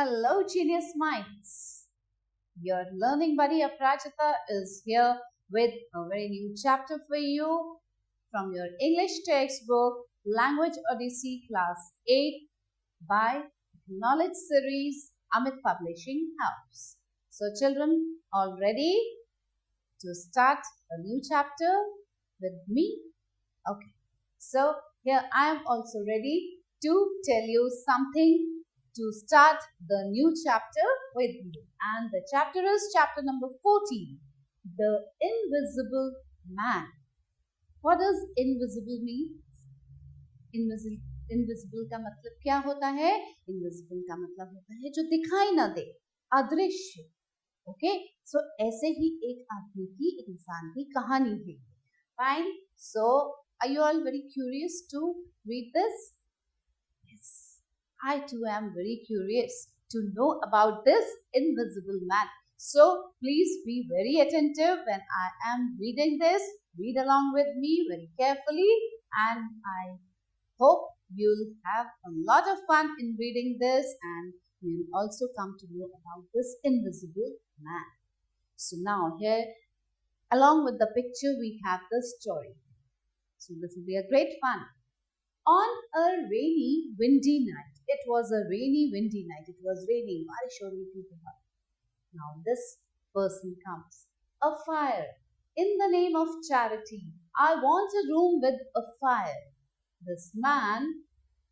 Hello, genius minds. Your learning buddy Aprajita is here with a very new chapter for you from your English textbook, Language Odyssey, Class 8 by Knowledge Series, Amit Publishing House. So, children, all ready to start a new chapter with me? Okay. So, here I am also ready to tell you something to start the new chapter with you. And the chapter is chapter number 14, The Invisible Man. What does invisible mean? Invisible का मतलब क्या होता है? Invisible का मतलब होता है जो दिखाई ना दे, अदृश्य. ओके, सो ऐसे ही एक आदमी की, एक इंसान की कहानी है. Fine. So are you all very curious to read this? Yes, I too am very curious to know about this invisible man. So please be very attentive when I am reading this. Read along with me very carefully, and I hope you'll have a lot of fun in reading this, and you'll also come to know about this invisible man. So now here, along with the picture, we have the story. So this will be a great fun. On a rainy, windy night. It was a rainy, windy night. It was raining. Now this person comes. A fire. In the name of charity, I want a room with a fire. This man,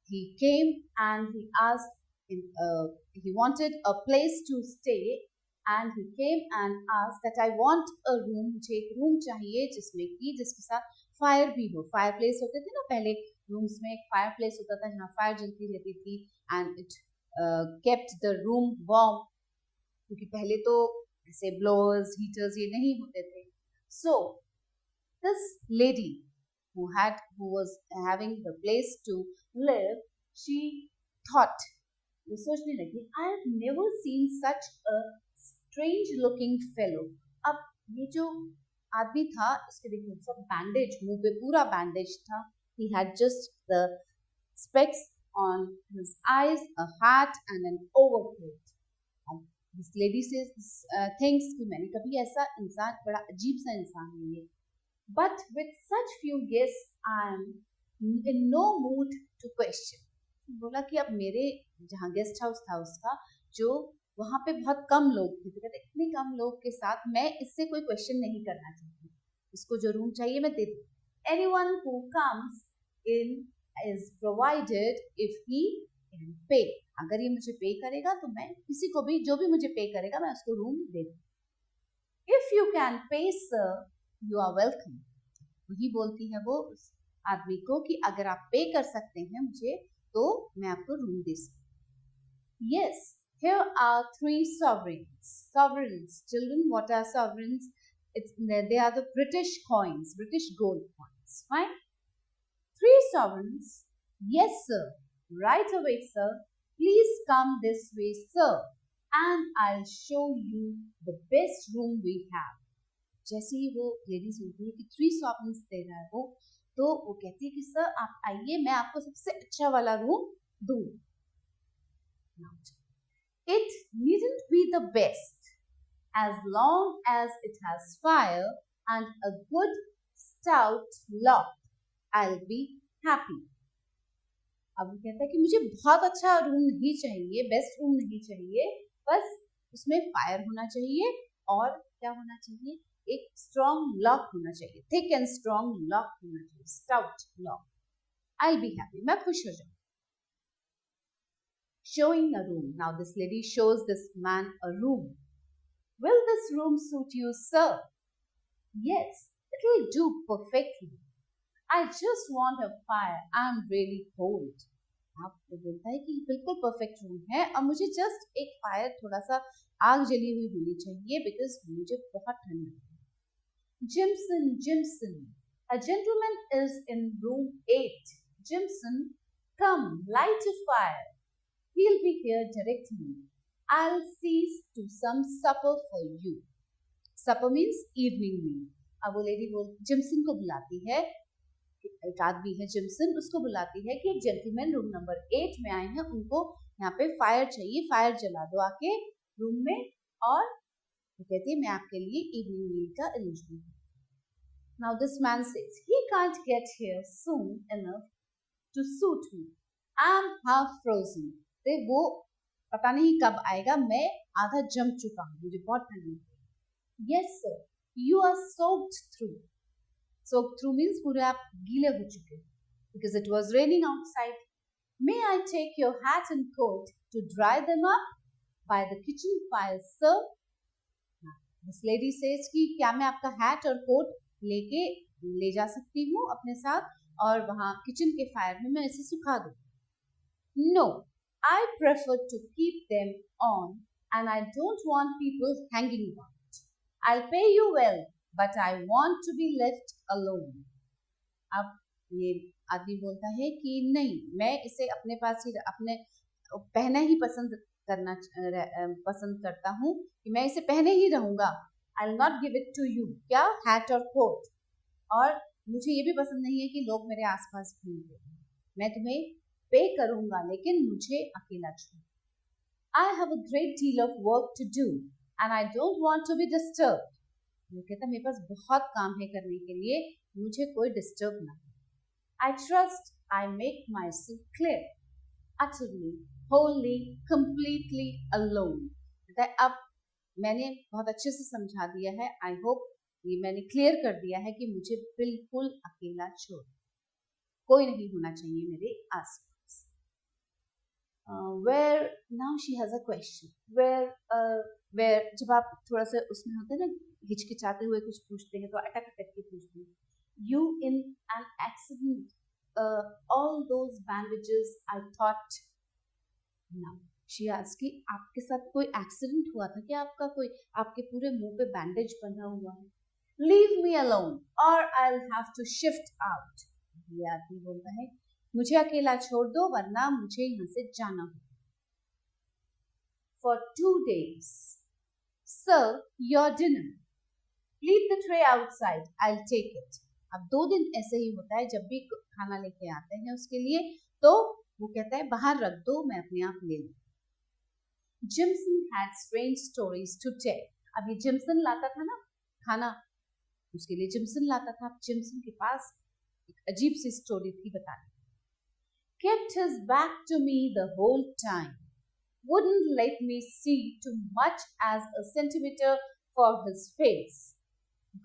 he came and he asked, he wanted a place to stay, and he came and asked that I want a room. मुझे एक room चाहिए जिसके साथ fire भी हो. Fire place होते थे ना पहले रूम्स में, एक फायर प्लेस होता था जहाँ फायर जलती रहती थी, and it kept the room warm, क्योंकि पहले तो ऐसे ब्लोअर्स, हीटर्स ये नहीं होते थे. So this lady who was having the place to live, she thought, वो सोचने लगी, I have never seen such a strange looking fellow. अब ये जो आदमी था, इसके देखिए सब बैंडेज, मुंह पे पूरा बैंडेज था. He had just the specs on his eyes, a hat and an overcoat. And this lady says, thinks कि मैंने कभी ऐसा इंसान, बड़ा अजीब सा इंसान नहीं है. But with such few guests, I am in no mood to question. बोला कि अब मेरे जहाँ गेस्ट हाउस था उसका, जो वहाँ पे बहुत कम लोग थे, तो इतने कम लोग के साथ मैं इससे कोई क्वेश्चन नहीं करना चाहती. इसको जो रूम चाहिए मैं दे दूँ. Anyone who comes in is provided if he can pay. अगर ये मुझे पे करेगा तो मैं किसी को भी, जो भी मुझे पे करेगा, मैं उसको रूम दे दूँ. If you can pay, sir, you are welcome. वही बोलती है वो उस आदमी को कि अगर आप पे कर सकते हैं मुझे तो मैं आपको रूम दे सकती. Yes, here are 3 sovereigns. Sovereigns, children, what are sovereigns? They are the British coins, British gold coins. Fine. 3 sovereigns. Yes, sir. Right away, sir. Please come this way, sir, and I'll show you the best room we have. जैसे ही वो lady सुनती है कि 3 sovereigns दे रहा है वो, तो वो कहती है कि सर आप आइए, मैं आपको सबसे अच्छा वाला रूम दूंगी. It needn't be the best, as long as it has fire and a good stout lock. I'll be happy. अब वो कहता है कि मुझे बहुत अच्छा रूम नहीं चाहिए, बेस्ट रूम नहीं चाहिए, बस उसमें फायर होना चाहिए और क्या होना चाहिए, एक स्ट्रॉन्ग लॉक होना चाहिए, थिक एंड स्ट्रॉन्ग लॉक होना चाहिए, stout lock. I'll be happy. मैं खुश हो जाऊँ. Showing a room. Now this lady shows this man a room. Will this room suit you, sir? Yes, it will do perfectly. I just want a fire. I'm really cold. आपको बोलता है कि बिल्कुल perfect room है और मुझे just एक fire, थोड़ा सा आग जली हुई होनी चाहिए, बिकॉज मुझे बहुत ठंड है. Jimson, Jimson, a gentleman is in room 8. Jimson, come, light a fire. He'll be here directly. I'll see to some supper for you. Supper means evening meal. अब वो लेडी जिम्सन को बुलाती है, एक आदमी है जिम्सन, उसको बुलाती है कि एक जेंटलमैन रूम नंबर 8 में आए हैं, उनको यहाँ पे फायर चाहिए, फायर जला दो आके रूम में, और वो कहती है मैं आपके लिए इवनिंग मील का arrangement. Now this man says he can't get here soon enough to suit me, I am half frozen. वो पता नहीं कब आएगा, मैं आधा जम चुका हूँ, मुझे बहुत ठंड लगी। Yes sir, you are soaked through. Soaked through means पूरे आप गीले हो चुके, because it was raining outside. May I take your hat and coat to dry them up by the kitchen fire, sir? This lady says कि क्या मैं आपका hat और coat लेके ले जा सकती हूँ अपने साथ और वहाँ किचन के फायर में मैं इसे सुखा दूँ? No, I prefer to keep them on and I don't want people hanging on. I'll pay you well, but I want to be left alone. अब ये आदमी बोलता है कि नहीं, मैं इसे अपने पास ही अपने पहना ही पसंद करता हूँ, कि मैं इसे पहने ही रहूंगा। I'll not give it to you. क्या? हैट और कोट। और मुझे ये भी पसंद नहीं है कि लोग मेरे आसपास घूमते हैं। मैं तुम्हें पे करूंगा, लेकिन मुझे अकेला छोड़। I have a great deal of work to do. And I don't want to be disturbed. वो कहता मेरे पास बहुत काम है करने के लिए, मुझे कोई डिस्टर्ब ना। I trust I make myself clear, utterly, wholly, completely alone. अब मैंने बहुत अच्छे से समझा दिया है, I hope ये मैंने क्लियर कर दिया है कि मुझे बिल्कुल अकेला छोड़, कोई नहीं होना चाहिए मेरे आसपास। Where now she has a question. Where जब आप थोड़ा सा उसमें होते हैं ना, हिचकिचाते हुए कुछ पूछते हैं तो अटक अटक के पूछते हैं। You in an accident, all those bandages I thought. Now she asked कि आपके साथ कोई एक्सीडेंट हुआ था क्या? आपका कोई, आपके पूरे मुंह पे बैंडेज बंधा हुआ है। Leave me alone or I'll have to shift out. ये आदमी बोलता है मुझे अकेला छोड़ दो वरना मुझे यहाँ से जाना हो। For 2 days. Sir, your dinner. Leave the tray outside. I'll take it. अब 2 दिन ऐसे ही होता है, जब भी खाना लेके आते हैं उसके लिए तो वो कहता है बाहर रख दो, मैं अपने आप ले लूँ। Jimson had strange stories to tell. अब ये जिम्सन लाता था ना खाना, उसके लिए जिम्सन लाता था। जिम्सन के पास एक अजीब सी स्टोरी थी बताने। Kept his back to me the whole time. Wouldn't let me see too much as a centimeter for his face.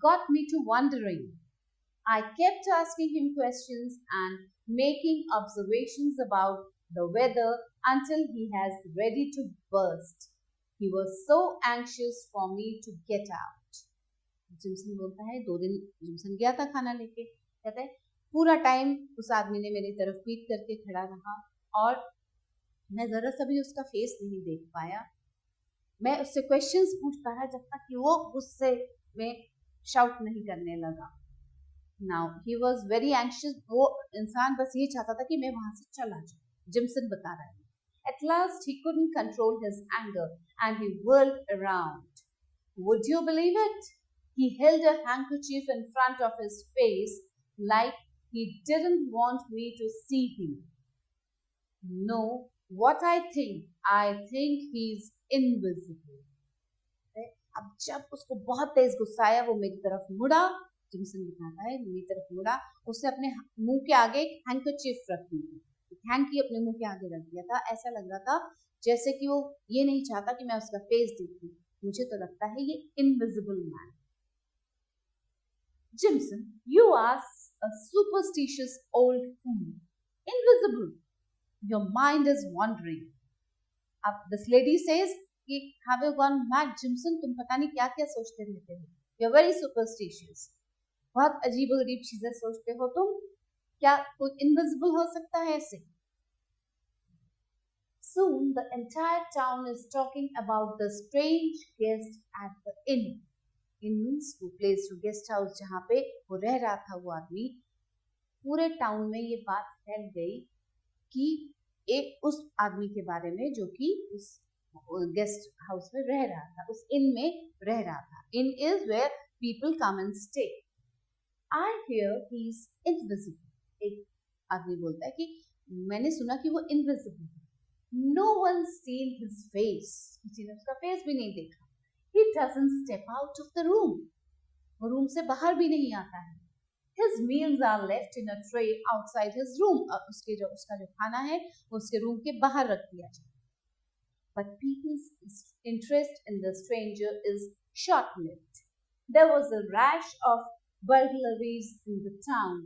Got me to wondering. I kept asking him questions and making observations about the weather until he was ready to burst. He was so anxious for me to get out. Jimson बोलता है 2 दिन jimson गया था खाना लेके, कहता है पूरा टाइम उस आदमी ने मेरी तरफ पीट करके खड़ा रहा और मैं जरा सा भी उसका फेस नहीं देख पाया। मैं उससे क्वेश्चंस पूछता रहा जब तक कि वो गुस्से में शाउट नहीं करने लगा। Now he was very anxious. वो इंसान बस ये चाहता था कि मैं वहां से चला जाऊं। जिम्सन बता रहा है। At last he couldn't control his anger and he whirled around. Would you believe it? He held a handkerchief in front of his face like he didn't want me to see him. No, what I think he's invisible. अब जब उसको बहुत तेज गुस्सा आया वो मेरी तरफ मुड़ा। जिम्सन दिखाता है मेरी तरफ मुड़ा, उसने अपने मुंह के आगे एक हैंकरचीफ रख दी, हैंकी अपने मुंह के आगे रख दिया था। ऐसा लग रहा था जैसे कि वो ये नहीं चाहता कि मैं उसका फेस देखूं। मुझे तो लगता है ये invisible man. Jimson, you are a superstitious old fool. Invisible. Your mind is wandering. अब this lady says कि have you gone mad, Jimson? तुम पता नहीं क्या क्या सोचते रहते हो। You're very superstitious. बहुत अजीब गरीब चीजें सोचते हो तुम। क्या कोई इनविजिबल हो सकता है ऐसे? Soon the entire town is talking about the strange guest at the inn. Inn means वो place, जो गेस्ट हाउस जहाँ पे वो रह रहा था वो आदमी, पूरे टाउन में ये बात फैल गई कि एक उस आदमी के बारे में जो कि उस गेस्ट हाउस में रह रहा था, उस इन में रह रहा था। Inn is where people come and stay. I hear he is invisible. एक आदमी बोलता है कि मैंने सुना कि वो इनविजिबल है। No one's seen his face. किसी ने उसका फेस भी नहीं देखा. He doesn't step out of the room. वो रूम से बाहर भी नहीं आता है. His meals are left in a tray outside his room. उसका जो खाना है वो उसके रूम के बाहर रख दिया जाता है. But people's interest in the stranger is short-lived. There was a rash of burglaries in the town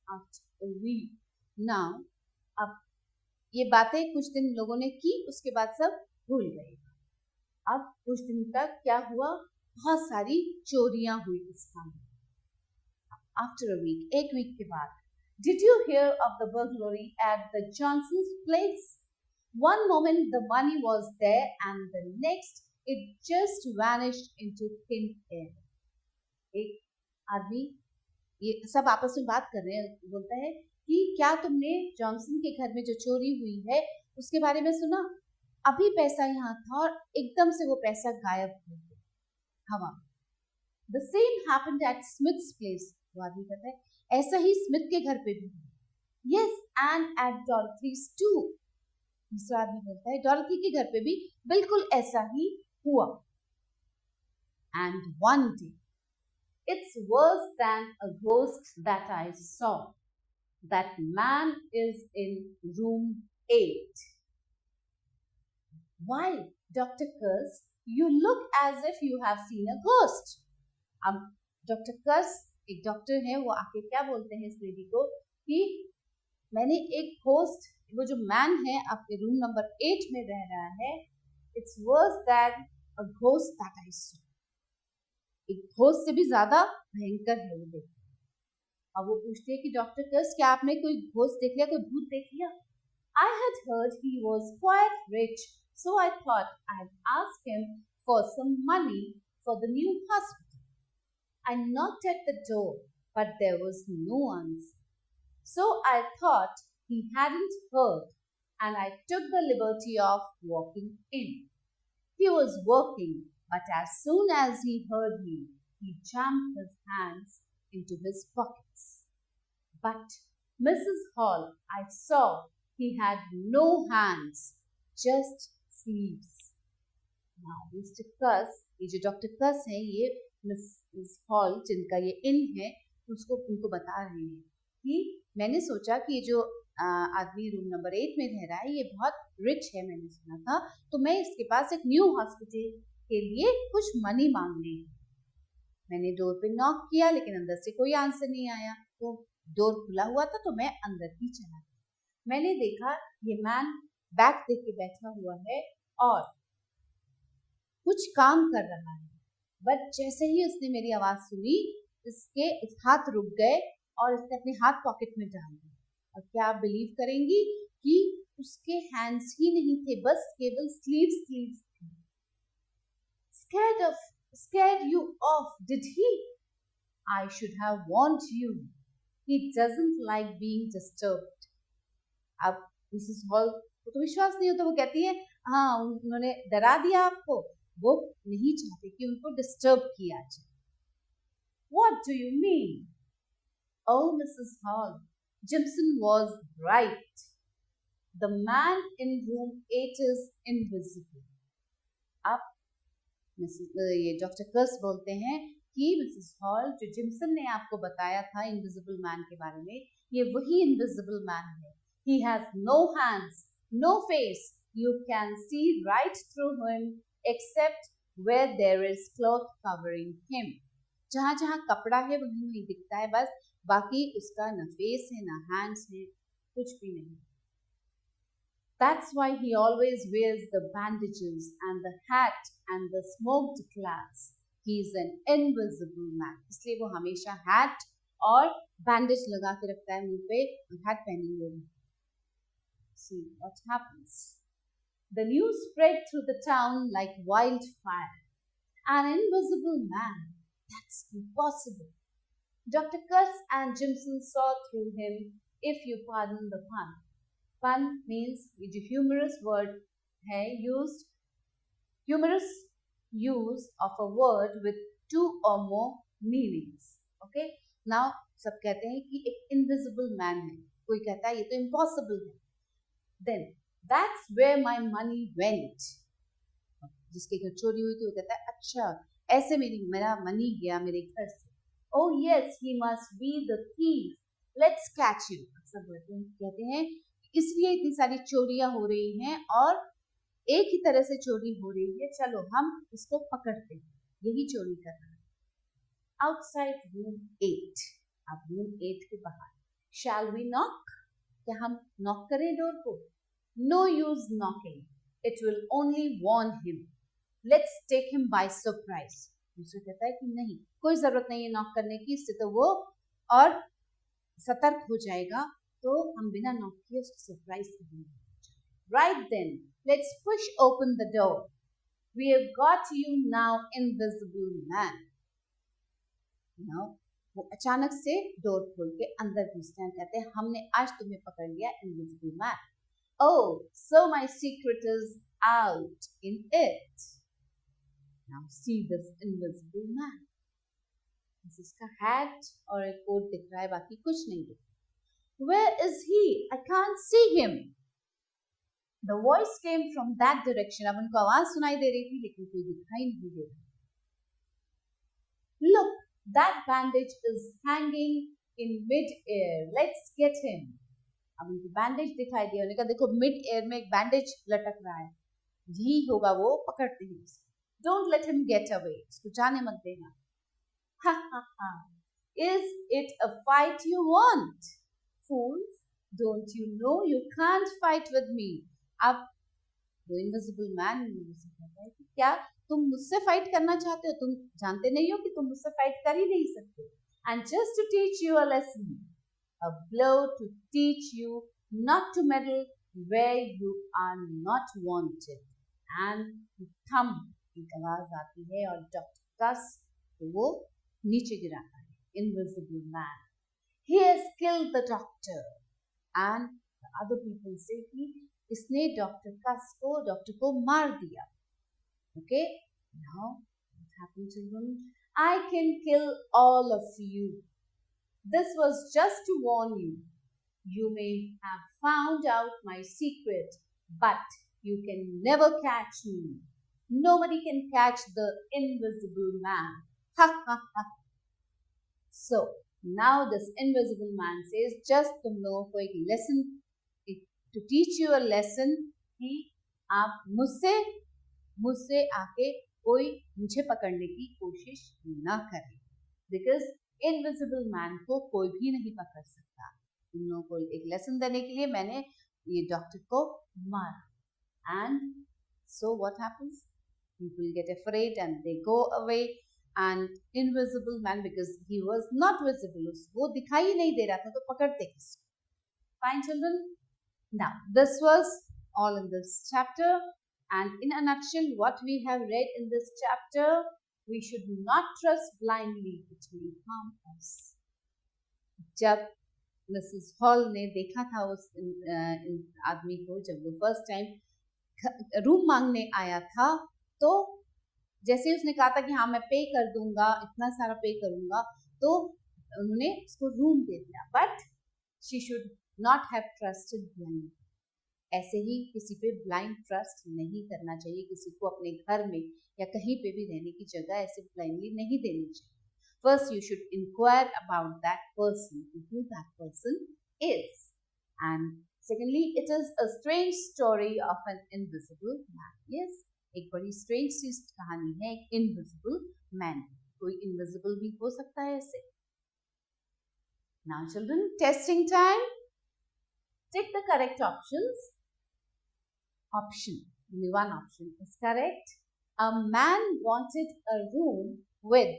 after a week. Now, अब ये बातें कुछ दिन लोगों ने की, उसके बाद सब भूल गए. अब कुछ दिन तक क्या हुआ, बहुत सारी चोरियां हुई इस काम में. After a week, एक वीक के बाद, did you hear of the burglary at the Johnson's place? One moment the money was there and the next it just vanished into thin air. एक आदमी, ये सब आपस में बात कर रहे हैं, बोलता है कि क्या तुमने जॉनसन के घर में जो चोरी हुई है उसके बारे में सुना? अभी पैसा यहाँ था और एकदम से वो पैसा गायब हो गया हवा में. The same happened at Smith's place. वो आदमी कहता है ऐसा ही स्मिथ के घर पे भी हुआ. Yes, and at Dorothy's too. दूसरा आदमी बोलता है डॉरथी के घर पे भी बिल्कुल ऐसा ही हुआ. And one day, it's worse than a ghost that I saw. That man is in room 8. Why, Dr. Kurz, you look as if you have seen a ghost. अब डॉक्टर कर्स एक डॉक्टर है, वो आके क्या बोलते हैं इस लेडी को कि मैंने एक घोस्ट, वो जो मैन है आपके रूम नंबर 8 में रह रहा है, it's verse then a ghost that I saw. एक घोस्ट से भी ज्यादा भयंकर है वो देखना. अब वो पूछते हैं कि डॉक्टर कर्स क्या आपने कोई घोस्ट देख लिया, कोई भूत देख लिया? I had heard he was quite rich, so I thought I'd ask him for some money for the new hospital. I knocked at the door, but there was no answer. So I thought he hadn't heard, and I took the liberty of walking in. He was working, but as soon as he heard me, he jammed his hands into his pockets. But Mrs. Hall, I saw he had no hands, just sleeves. Now, Mr. Cuss, ये जो doctor कस है, ये miss hall जिनका ये इन है, उसको उनको बता रहे हैं कि मैंने सोचा कि ये जो आदमी रूम नंबर 8 में रह रहा है ये बहुत रिच है, मैंने सुना था, तो मैं इसके पास एक न्यू हॉस्पिटल के लिए कुछ मनी मांग ली. मैंने डोर पे नॉक किया लेकिन अंदर से कोई आंसर नहीं आया, तो डोर खुला हुआ था तो मैं अंदर ही चला गया. मैंने देखा ये मैन बैक देख के बैठा हुआ है और कुछ काम कर रहा है, बट जैसे ही उसने मेरी आवाज सुनी इसके हाथ रुक गए और इसने अपने हाथ पॉकेट में डाल दिए. और क्या आप बिलीव करेंगी कि उसके हैंड्स ही नहीं थे, बस केवल स्लीव्स थे. Scared you off, did he? I should have warned you. He doesn't like being disturbed. अब मिसेस हॉल को तो विश्वास नहीं होता, वो कहती है हाँ उन्होंने डरा दिया आपको, वो नहीं चाहते कि उनको डिस्टर्ब किया जाए. What do you mean? Oh, Mrs. Hall, Jimson was right. The man in room 8 is invisible. अब ये डॉक्टर कर्स बोलते हैं कि मिसेस हॉल, जो जिम्सन ने आपको बताया था इनविजिबल मैन के बारे में, ये वही इनविजिबल मैन है. He has no hands, no face. You can see right through him except where there is cloth covering him. जहाँ जहाँ कपड़ा है वहीं वहीं दिखता है बस, बाकी उसका न फेस है न हैंड्स है, कुछ भी नहीं. That's why he always wears the bandages and the hat and the smoked glass. He's an invisible man. इसलिए वो हमेशा hat और bandage लगा के रखता है मुंह पे और hat पहने हुए. See what happens. The news spread through the town like wildfire. An invisible man. That's impossible. Dr. Cuss and Jimson saw through him, if you pardon the pun. Pun means ये जो humorous word है, humorous use of a word with 2 or more meanings. Okay? Now सब कहते हैं कि एक invisible man है, कोई कहता है ये तो impossible है. Then That's where my money went. जिसके घर चोरी हुई थी वो कहता है अच्छा ऐसे मेरा मनी गया मेरे घर से. Oh yes, he must be the thief. Let's catch him. अक्सर कहते हैं इसलिए इतनी सारी चोरियां हो रही हैं और एक ही तरह से चोरी हो रही है, चलो हम इसको पकड़ते हैं, यही चोरी कर रहा है. Outside room 8. अब रूम 8 के बाहर. Shall we knock? क्या हम नॉक करें डोर को? No use knocking. It will only warn him. Let's take him by surprise. दूसरा कहता है कि नहीं, कोई जरूरत नहीं है नॉक करने की, इससे तो वो और सतर्क हो जाएगा, तो हम बिना नॉक किए उसको सरप्राइज करेंगे. Right then, let's push open the door. We have got you now, invisible man. Now, वो अचानक से डोर खोल के अंदर घुसते हैं, कहते हैं हमने आज तुम्हें पकड़ लिया, invisible man. Oh, so my secret is out in it. Now see this invisible man. इसका हैट और एक कोट दिख रहा है, बाकी कुछ नहीं दिख रहा. Where is he? I can't see him. The voice came from that direction. अब उनको आवाज सुनाई दे रही थी लेकिन कोई दिखाई नहीं दे रहा. Look, that bandage is hanging in mid-air. Let's get him. अब उनको बैंडेज दिखाई दिया, उन्होंने कहा देखो मिड एयर में एक बैंडेज लटक रहा है, यही होगा वो, पकड़ते ही उसे. Don't let him get away. उसको जाने मत देना. Ha ha ha. Is it a fight you want? Fools, don't you know you can't fight with me? अब वो इनविजिबल मैन कहता है कि क्या तुम मुझसे फाइट करना चाहते हो? तुम जानते नहीं हो कि तुम मुझसे फाइट कर ही नहीं सकते. And just to teach you a lesson, a blow to teach you not to meddle where you are not wanted. And thumb एक आवाज आती है और डॉक्टर कस तो वो नीचे गिराता है. Invisible man. He has killed the doctor. And the other people say कि इसने डॉक्टर को मार दिया. Okay, now what happened, children? I can kill all of you. This was just to warn you. You may have found out my secret, but you can never catch me. Nobody can catch the invisible man. Ha ha ha. So now this invisible man says, just तुम लोगों को एक lesson, to teach you a lesson कि आप मुझसे आके कोई मुझे पकड़ने की कोशिश ना करें. Because invisible man को कोई भी नहीं पकड़ सकता. तुम लोगों को एक लेसन देने के लिए मैंने ये डॉक्टर को मारा. And so what happens? People get afraid and they go away. And invisible man, because he was not visible, वो दिखाई ही नहीं दे रहा था, तो पकड़ते किसको? Fine, children. Now, this was all in this chapter. And in a nutshell, what we have read in this chapter, we should not trust blindly, which will harm us. जब Mrs hall ने देखा था उस आदमी को, जब वो first time room मांगने आया था, तो जैसे उसने कहा था कि हाँ मैं पे कर दूंगा, इतना सारा पे करूंगा, तो उन्होंने उसको रूम दे दिया. But she should not have trusted blind. ऐसे ही किसी पे ब्लाइंड ट्रस्ट नहीं करना चाहिए. किसी को अपने घर में या कहीं पे भी रहने की जगह ऐसे ब्लाइंडली नहीं देनी चाहिए. First you should inquire about that person, who that person is. And secondly, it is a strange story of an invisible man. Yes, एक बड़ी स्ट्रेंज सी कहानी है एक इनविजिबल मैन. कोई इनविजिबल भी हो सकता है ऐसे. Now children, testing time. Take the correct options. Only one option is correct. A man wanted a room with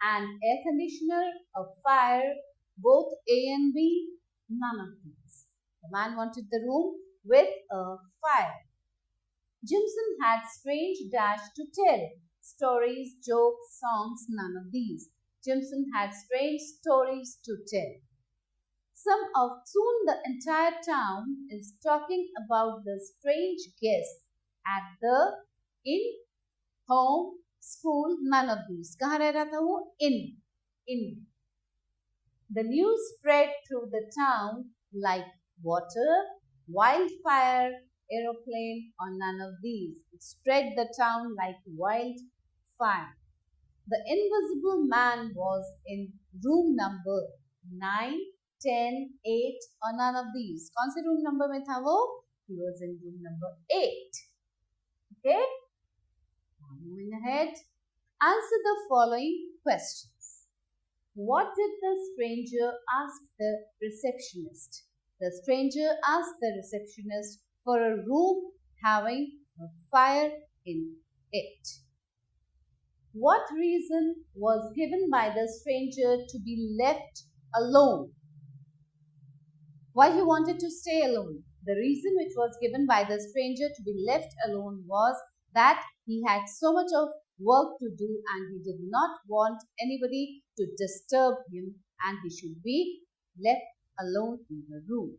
an air conditioner, a fire, both A and B. None of these. The man wanted the room with a fire. Jimson had strange dash to tell. Stories, jokes, songs, none of these. Jimson had strange stories to tell. Soon the entire town is talking about the strange guest at the inn, home, school, none of these. कहाँ रह रहा था वो? In. The news spread through the town like water, wildfire. aeroplane, or none of these. It spread the town like wildfire. The invisible man was in room number 9, 10, 8, or none of these. कौन से room number में था वो? He was in room number 8. Okay? Now moving ahead. Answer the following questions. What did the stranger ask the receptionist? The stranger asked the receptionist for a room having a fire in it. What reason was given by the stranger to be left alone? Why he wanted to stay alone? The reason which was given by the stranger to be left alone was that he had so much of work to do and he did not want anybody to disturb him and he should be left alone in the room.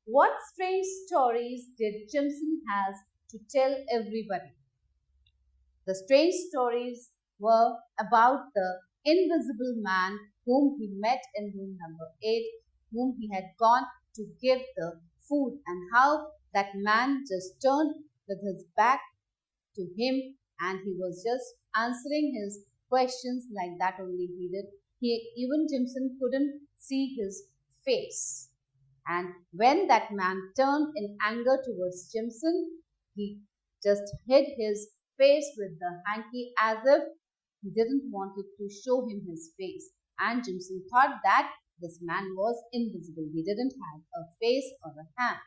What strange stories did Jimson has to tell everybody? The strange stories were about the invisible man whom he met in room number 8, whom he had gone to give the food, and how that man just turned with his back to him and he was just answering his questions like that only he did. Even Jimson couldn't see his face. And when that man turned in anger towards Jimson, he just hid his face with the hanky as if he didn't want it to show him his face. And Jimson thought that this man was invisible. He didn't have a face or a hand.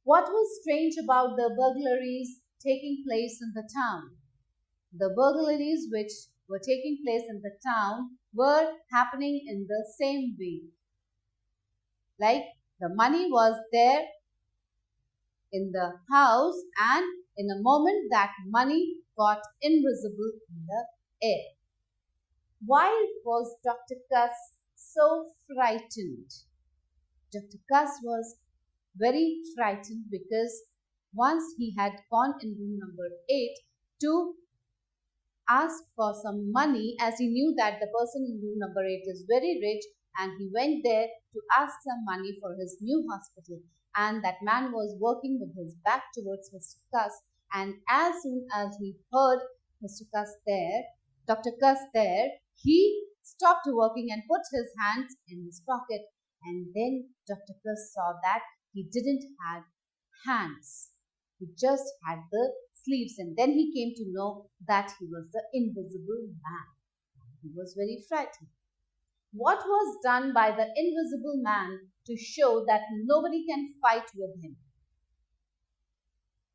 What was strange about the burglaries taking place in the town? The burglaries which were taking place in the town were happening in the same way. Like the money was there in the house and in a moment that money got invisible in the air. Why was Dr. Cuss so frightened? Dr. Cuss was very frightened because once he had gone in room number 8 to ask for some money, as he knew that the person in room number 8 is very rich, and he went there to ask some money for his new hospital, and that man was working with his back towards Mr. Cuss, and as soon as he heard Mr. Cuss there, Dr. Cuss there, he stopped working and put his hands in his pocket, and then Dr. Cuss saw that he didn't have hands. He just had the sleeves, and then he came to know that he was the invisible man. He was very frightened. What was done by the invisible man to show that nobody can fight with him?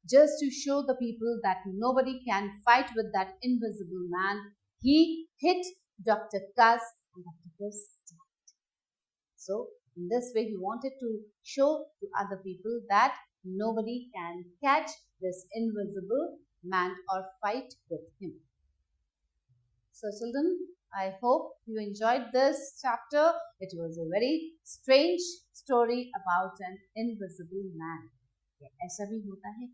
Just to show the people that nobody can fight with that invisible man, he hit Dr. Cuss and Dr. Cuss died. So, in this way, he wanted to show to other people that nobody can catch this invisible man or fight with him. So, children, I hope you enjoyed this chapter. It was a very strange story about an invisible man. ऐसा भी होता है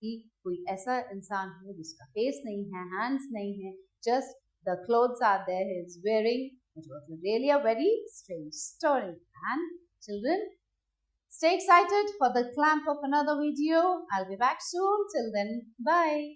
कि कोई ऐसा इंसान हो जिसका फेस नहीं है, hands नहीं है, just the clothes are there he is wearing. It was really a very strange story. And children, stay excited for the clamp of another video. I'll be back soon. Till then, bye.